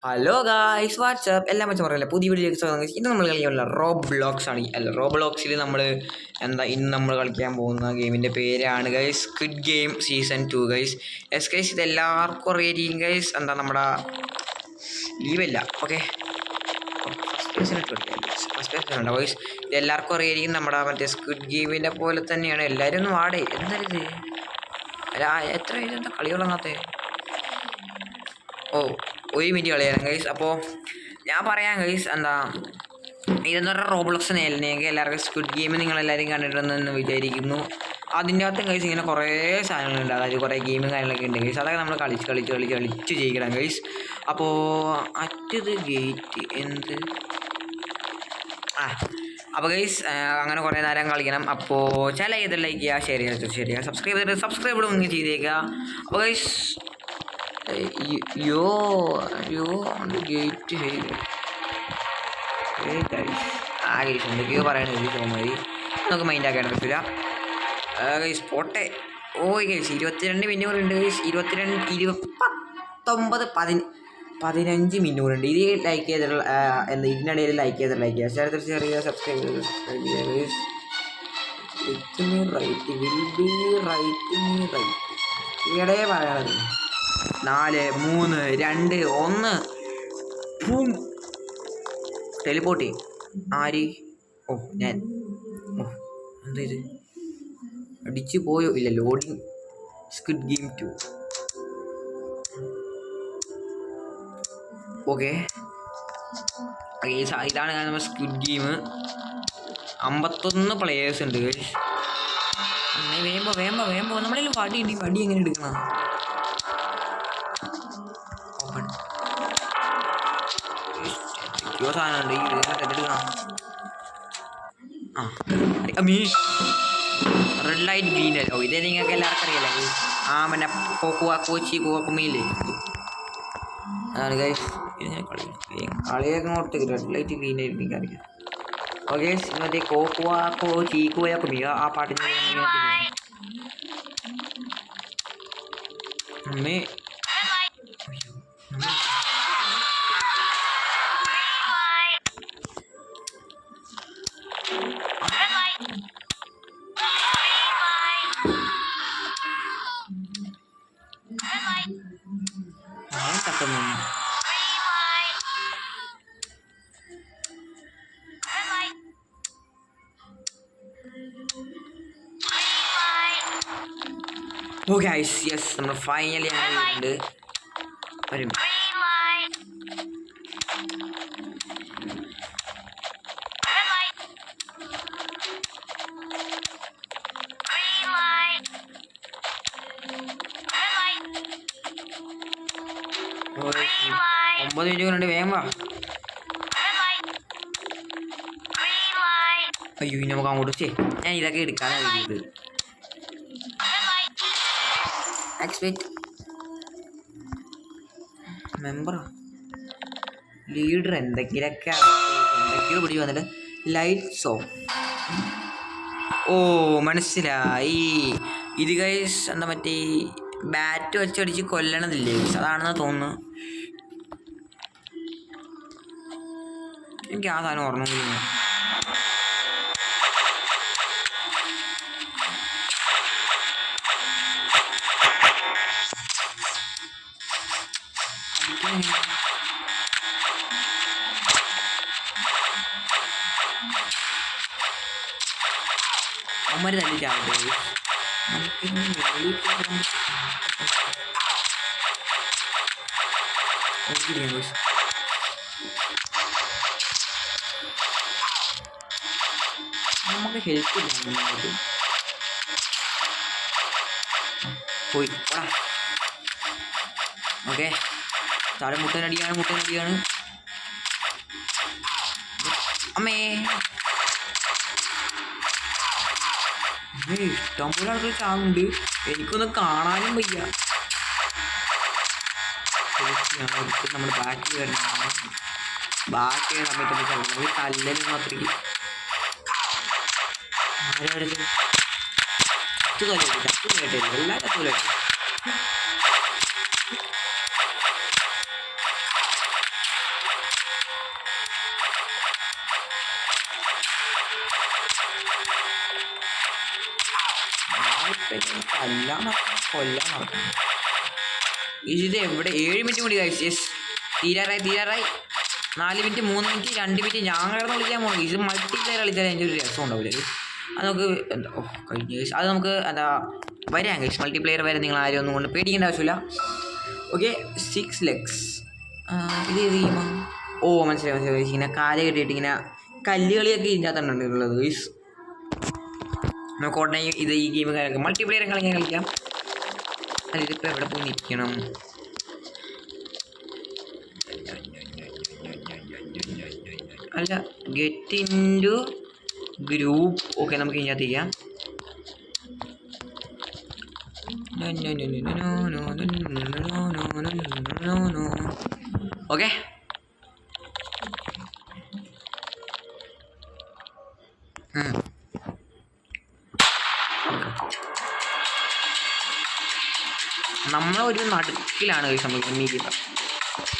Hello guys WhatsApp എല്ലാം വെച്ച് പറയല്ലേ പുതിയ വീഡിയോയിലേക്ക് സ്വാഗതം guys. ഇന്ന് നമ്മൾ കളിക്കാനുള്ള റോബ്ലോക്സ് ആണ്. റോബ്ലോക്സിൽ ഇന്ന് നമ്മൾ കളിക്കാൻ പോകുന്ന ഗെയിമിൻ്റെ പേരാണ് guys squid game season 2 guys. Guys ഇത് എല്ലാവർക്കും അറിയായിരിക്കും ഗൈസ്. നമ്മുടെ ലീവല്ല ഓക്കെ ഫസ്റ്റ് ഗൈസ് ഇത് എല്ലാവർക്കും അറിയായിരിക്കും. നമ്മുടെ മറ്റേ സ്ക്വിഡ് ഗെയിമിൻ്റെ പോലെ തന്നെയാണ്. എല്ലാവരും ഒന്ന് വാടേ എന്തായാലും അല്ല എത്ര എന്താ കളികളങ്ങാത്ത ഒരു മിനിറ്റ് കളിയാലും ഗൈസ്. അപ്പോൾ ഞാൻ പറയാം ഗൈസ് ഇതെന്ന് പറഞ്ഞാൽ റോബ്ലോക്സ് നേരിനെങ്കിൽ എല്ലാവർക്കും സ്ക്വിഡ് ഗെയിം നിങ്ങളെല്ലാവരും കണ്ടിട്ടുണ്ടെന്ന് വിചാരിക്കുന്നു. അതിൻ്റെ അകത്ത് ഗൈസ് ഇങ്ങനെ കുറേ സാധനങ്ങളുണ്ട്, അതായത് കുറേ ഗെയിമും കാര്യങ്ങളൊക്കെ ഉണ്ട് ഗൈസ്. അതൊക്കെ നമ്മൾ കളിച്ച് ചെയ്യിക്കണം ഗൈസ്. അപ്പോൾ അറ്റത് ഗേറ്റ് എന്ത് അപ്പോൾ ഗൈസ് അങ്ങനെ കുറേ നേരം കളിക്കണം. അപ്പോൾ ചില ഇത് ലൈക്ക് ചെയ്യുക, ഷെയർ ചെയ്യുക, സബ്സ്ക്രൈബ് നിങ്ങൾ ചെയ്തേക്കുക. അപ്പോൾ ഗൈസ് ഗേറ്റ് എന്തൊക്കെയോ പറയണത് ചോമാരി നമുക്ക് മൈൻഡ് ആക്കാണ്ട് പറ്റില്ല ഗൈസ്. പോട്ടെ ഗൈസ് 22 മിനിറ്റ് ഗൈസ്. 15 മിനിറ്റ് ഇത് ലൈക്ക് ചെയ്തിട്ടുള്ള ഇതിനിടയിൽ ലൈക്ക് ചെയ്യുക, ചെറിയ സബ്സ്ക്രൈബ് ചെയ്യുക ഗൈസ്. ഇവിടെ പറയണത് 4 3 2 1 ടെലിപ്പോർട്ട് ആര് ഞാൻ എന്താ ഇത് അടിച്ചു പോയോ? ഇല്ല, ലോഡിങ് സ്ക്വിഡ് ഗെയിം 2 ഓക്കെ. ഇതാണ് നമ്മുടെ സ്ക്വിഡ് ഗെയിം. 51 പ്ലെയേഴ്സ് ഉണ്ട്. വേമ്പോ നമ്മളതിൽ വടി എങ്ങനെ എടുക്കണം? സാധനമുണ്ട് റെഡ് ലൈറ്റ് ഗ്രീൻ അല്ലോ. ഇതേ നിങ്ങൾക്ക് എല്ലാവർക്കും അറിയില്ല. പിന്നെ കോക്കുമയില്ലേ അതാണ് ഗൈസ്. കളിയൊക്കെ ഓർത്ത് റെഡ് ലൈറ്റ് ഗ്രീൻ ആയിട്ട് എനിക്കറിയാം. ഓക്കെ മറ്റേ കോക്കുമി ആ പാട്ടിന് ഗൈസ് യെസ് നമ്മൾ ഫൈനലി ഉണ്ട്. വരും ഒമ്പത് മിനിറ്റ് കൊണ്ട് വേഗം വാ. അയ്യോ നമുക്ക് അങ്ങോട്ട് ഞാൻ ഇതൊക്കെ എടുക്കാനാണ് ഇത്. മെമ്പറാ ലീഡർ എന്തൊക്കെയോ പിടി വന്നിട്ട് ലൈറ്റ്സ് ഓഫ്. മനസ്സിലായി. ഇത് ഗൈസ് മറ്റേ ബാറ്റ് വെച്ചടിച്ച് കൊല്ലണതില്ലേ അതാണെന്ന് തോന്നുന്നു. എനിക്ക് ആ സാധനം ഓർമ്മ. അമ്മര് തല്ലിട്ടാവട്ടെ. നമുക്ക് ഹെൽപ്പ് ഇല്ല പോയി. ഓക്കെ താഴെ മുട്ടനടിയാണ്. അമ്മേ ഇഷ്ടംപോലെ ആൾക്കാർ ചാവുന്നുണ്ട്. എനിക്കൊന്നും കാണാനും വയ്യ. നമ്മുടെ ബാക്കി വരണം. ബാക്കി സമയത്ത് കല്ലല് മാത്രം കേട്ടില്ല. എല്ലാ കത്തുലായിട്ട് കൊല്ലാൻ നടക്കണം. ഇത് എവിടെ? 7 മിനിറ്റ് കൂടി കഴിച്ചു. യെസ്, തീരാറായി. 4 മിനിറ്റ്, 3 മിനിറ്റ്, 2 മിനിറ്റ്. ഞാൻ കിടന്ന് വിളിക്കാൻ പോകും. ഇത് മൾട്ടിപ്ലെയർ കളിച്ചാൽ അതിൻ്റെ ഒരു രസം ഉണ്ടാവില്ല. അത് നമുക്ക് എന്താ കഴിഞ്ഞ കേസ് അത് നമുക്ക് എന്താ വരാം കേസ്. മൾട്ടിപ്ലെയർ വരെ നിങ്ങൾ ആരും ഒന്നും കൊണ്ട് പേടിക്കേണ്ട ആവശ്യമില്ല. Okay, 6 legs. ഇത് ഏത് ഗെയിമാ? ഓ, മനസ്സിലായി. ഇങ്ങനെ കാല് കെട്ടിയിട്ട് ഇങ്ങനെ കല്ലുകളിയൊക്കെ ഇതിനകത്തുള്ളത് ഗൈസ്. നമുക്ക് ഉടനെ ഇത് ഈ ഗെയിം മൾട്ടിപ്ലെയർ കളിക്കാൻ കളിക്കാം. അതിലിപ്പോൾ എവിടെ പോയി നിൽക്കണം? അല്ല, get into group. Okay, നമുക്ക് ഇതിനകത്ത് ചെയ്യാം. ഓക്കെ, നമ്മളൊരു നടുക്കിലാണ് സംഭവിക്കുന്നത്. മീഡിയ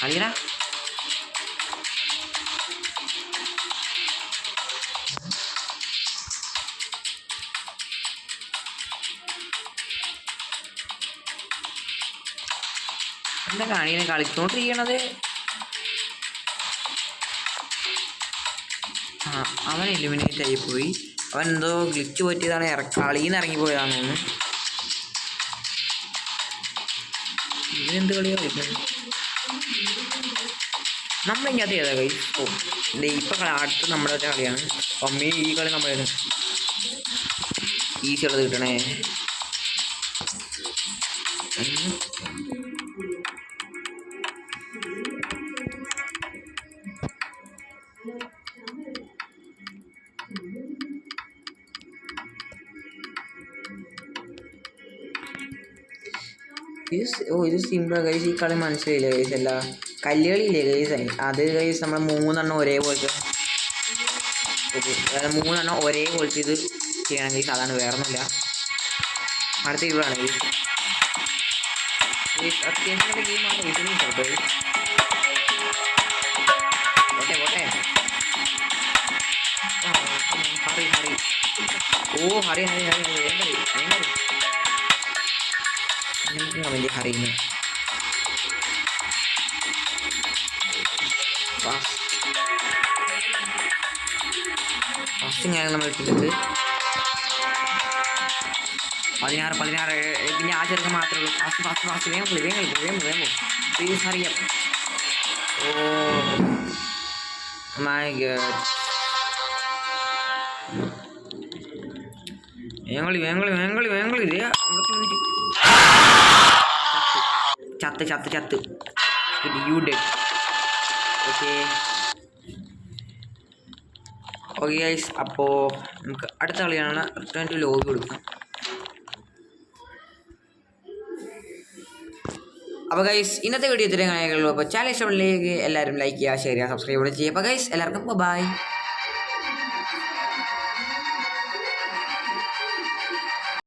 അറിയണ എന്താ കാണിങ്ങനെ കളിച്ചോണ്ടിരിക്കണത്? അവൻ എലിമിനേറ്റ് ആയിപ്പോയി. അവൻ എന്തോ ഗ്ലിച്ച് പറ്റിയതാണ്, കളിയിൽ നിന്ന് ഇറങ്ങിപ്പോയതാണെന്ന് തോന്നുന്നു. ഇവനെന്ത് കളിയാ കളിക്കുന്നത്? നമ്മളിങ്ങനത്തെ ഏതാ കളി? ഓ, ഇപ്പം അടുത്ത് നമ്മുടെ കളിയാണ്. അമ്മേ, ഈ കളി നമ്മളാണ് ഈസി ഉള്ളത് കിട്ടണേ. ഇത് സിമ്പിളാണ് ഗൈസ്. ഈ കളി മനസ്സിലായില്ലേ ഗൈസ്? അല്ല, കല്ലുകളിയില്ലേ ഗൈസ്? അത് ഗൈസ് നമ്മൾ 3 ഒരേപോലത്തെ 3 ഒരേപോലത്തെ ഇത് ചെയ്യണം ഗൈസ്. അതാണ്, വേറൊന്നുമില്ല. അടുത്ത ഗെയിമാണ് ഗൈസ്. അത്യാവശ്യം ഗെയിമാണ് ഗൈസ്. പോട്ടെ. ഹറി വലിയ ഹറിയുന്നു. ഫസ്റ്റ് ഞാൻ നമ്മൾ ഇട്ടിട്ടുണ്ട് 16. പിന്നെ ആ ചെറുക്കം മാത്രമേ ഉള്ളൂ. ഫാസ്റ്റ് വേഗം പ്ലീസ് അറിയാം. ഓ മൈ ഗോഡ്, വേങ്ങളി ഇതേ ചത്ത്. U dead. ഓക്കെ ഗൈസ്, അപ്പോൾ നമുക്ക് അടുത്ത കളിയാണ് റിട്ടേൺ ടു ലോബി കൊടുക്കാം. അപ്പോൾ ഗൈസ്, ഇന്നത്തെ വീഡിയോ ഇത്രയും കാര്യങ്ങളുള്ളൂ. അപ്പോൾ ചാനൽ ഇഷ്ടമുണ്ടെങ്കിൽ എല്ലാവരും ലൈക്ക് ചെയ്യുക, ഷെയർ ചെയ്യുക, സബ്സ്ക്രൈബ് ചെയ്യുക. അപ്പോൾ ഗൈസ്, എല്ലാവർക്കും ബൈ.